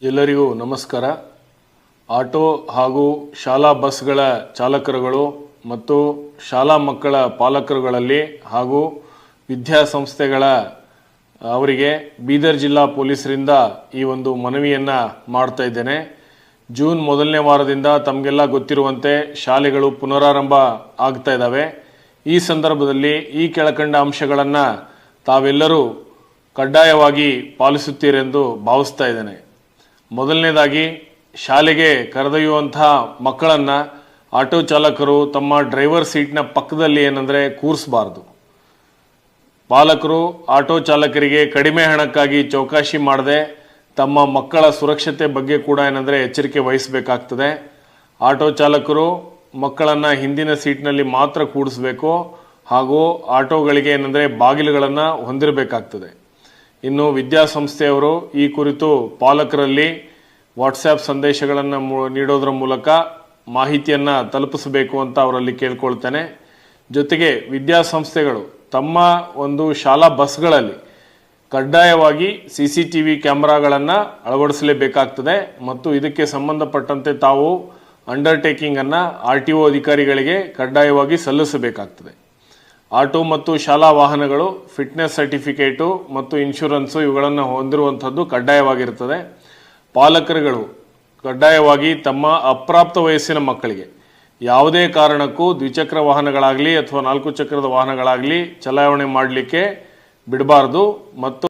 ಎಲ್ಲರಿಗೂ ನಮಸ್ಕಾರ. ಆಟೋ ಹಾಗೂ ಶಾಲಾ ಬಸ್ಗಳ ಚಾಲಕರುಗಳು ಮತ್ತು ಶಾಲಾ ಮಕ್ಕಳ ಪಾಲಕರುಗಳಲ್ಲಿ ಹಾಗೂ ವಿದ್ಯಾಸಂಸ್ಥೆಗಳ ಅವರಿಗೆ ಬೀದರ್ ಜಿಲ್ಲಾ ಪೊಲೀಸರಿಂದ ಈ ಒಂದು ಮನವಿಯನ್ನು ಮಾಡ್ತಾ ಇದ್ದೇನೆ. ಜೂನ್ ಮೊದಲನೇ ವಾರದಿಂದ ತಮಗೆಲ್ಲ ಗೊತ್ತಿರುವಂತೆ ಶಾಲೆಗಳು ಪುನರಾರಂಭ ಆಗ್ತಾ ಇದ್ದಾವೆ. ಈ ಸಂದರ್ಭದಲ್ಲಿ ಈ ಕೆಳಕಂಡ ಅಂಶಗಳನ್ನು ತಾವೆಲ್ಲರೂ ಕಡ್ಡಾಯವಾಗಿ ಪಾಲಿಸುತ್ತೀರೆಂದು ಭಾವಿಸ್ತಾ ಇದ್ದೇನೆ. ಮೊದಲನೇದಾಗಿ, ಶಾಲೆಗೆ ಕರೆದೊಯ್ಯುವಂತಹ ಮಕ್ಕಳನ್ನು ಆಟೋ ಚಾಲಕರು ತಮ್ಮ ಡ್ರೈವರ್ ಸೀಟ್ನ ಪಕ್ಕದಲ್ಲಿ ಕೂರಿಸಬಾರ್ದು. ಪಾಲಕರು ಆಟೋ ಚಾಲಕರಿಗೆ ಕಡಿಮೆ ಹಣಕ್ಕಾಗಿ ಚೌಕಾಶಿ ಮಾಡದೆ ತಮ್ಮ ಮಕ್ಕಳ ಸುರಕ್ಷತೆ ಬಗ್ಗೆ ಕೂಡ ಎಚ್ಚರಿಕೆ ವಹಿಸಬೇಕಾಗ್ತದೆ. ಆಟೋ ಚಾಲಕರು ಮಕ್ಕಳನ್ನು ಹಿಂದಿನ ಸೀಟ್ನಲ್ಲಿ ಮಾತ್ರ ಕೂಡಿಸಬೇಕು ಹಾಗೂ ಆಟೋಗಳಿಗೆ ಬಾಗಿಲುಗಳನ್ನು ಹೊಂದಿರಬೇಕಾಗ್ತದೆ. ಇನ್ನು ವಿದ್ಯಾಸಂಸ್ಥೆಯವರು ಈ ಕುರಿತು ಪಾಲಕರಲ್ಲಿ ವಾಟ್ಸ್ಆ್ಯಪ್ ಸಂದೇಶಗಳನ್ನು ನೀಡೋದರ ಮೂಲಕ ಮಾಹಿತಿಯನ್ನು ತಲುಪಿಸಬೇಕು ಅಂತ ಅವರಲ್ಲಿ ಕೇಳ್ಕೊಳ್ತೇನೆ. ಜೊತೆಗೆ ವಿದ್ಯಾಸಂಸ್ಥೆಗಳು ತಮ್ಮ ಒಂದು ಶಾಲಾ ಬಸ್ಗಳಲ್ಲಿ ಕಡ್ಡಾಯವಾಗಿ CCTV ಕ್ಯಾಮ್ರಾಗಳನ್ನು ಅಳವಡಿಸಲೇಬೇಕಾಗ್ತದೆ ಮತ್ತು ಇದಕ್ಕೆ ಸಂಬಂಧಪಟ್ಟಂತೆ ತಾವು ಅಂಡರ್ಟೇಕಿಂಗನ್ನು RTO ಅಧಿಕಾರಿಗಳಿಗೆ ಕಡ್ಡಾಯವಾಗಿ ಸಲ್ಲಿಸಬೇಕಾಗ್ತದೆ. ಆಟೋ ಮತ್ತು ಶಾಲಾ ವಾಹನಗಳು ಫಿಟ್ನೆಸ್ ಸರ್ಟಿಫಿಕೇಟು ಮತ್ತು ಇನ್ಶೂರೆನ್ಸು ಇವುಗಳನ್ನು ಹೊಂದಿರುವಂಥದ್ದು ಕಡ್ಡಾಯವಾಗಿರ್ತದೆ. ಪಾಲಕರುಗಳು ಕಡ್ಡಾಯವಾಗಿ ತಮ್ಮ ಅಪ್ರಾಪ್ತ ವಯಸ್ಸಿನ ಮಕ್ಕಳಿಗೆ ಯಾವುದೇ ಕಾರಣಕ್ಕೂ ದ್ವಿಚಕ್ರ ವಾಹನಗಳಾಗಲಿ ಅಥವಾ 4 ಚಕ್ರದ ವಾಹನಗಳಾಗಲಿ ಚಲಾವಣೆ ಮಾಡಲಿಕ್ಕೆ ಬಿಡಬಾರ್ದು. ಮತ್ತು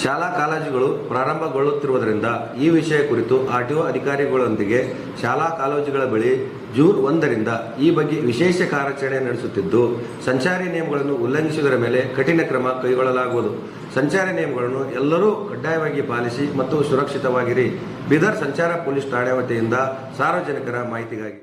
ಶಾಲಾ ಕಾಲೇಜುಗಳು ಪ್ರಾರಂಭಗೊಳ್ಳುತ್ತಿರುವುದರಿಂದ ಈ ವಿಷಯ ಕುರಿತು RTO ಅಧಿಕಾರಿಗಳೊಂದಿಗೆ ಶಾಲಾ ಕಾಲೇಜುಗಳ ಬಳಿ ಜೂನ್ 1ರಿಂದ ಈ ಬಗ್ಗೆ ವಿಶೇಷ ಕಾರ್ಯಾಚರಣೆ ನಡೆಸುತ್ತಿದ್ದು, ಸಂಚಾರಿ ನಿಯಮಗಳನ್ನು ಉಲ್ಲಂಘಿಸುವುದರ ಮೇಲೆ ಕಠಿಣ ಕ್ರಮ ಕೈಗೊಳ್ಳಲಾಗುವುದು. ಸಂಚಾರಿ ನಿಯಮಗಳನ್ನು ಎಲ್ಲರೂ ಕಡ್ಡಾಯವಾಗಿ ಪಾಲಿಸಿ ಮತ್ತು ಸುರಕ್ಷಿತವಾಗಿರಿ. ಬೀದರ್ ಸಂಚಾರ ಪೊಲೀಸ್ ಠಾಣೆ ವತಿಯಿಂದ ಸಾರ್ವಜನಿಕರ ಮಾಹಿತಿಗಾಗಿ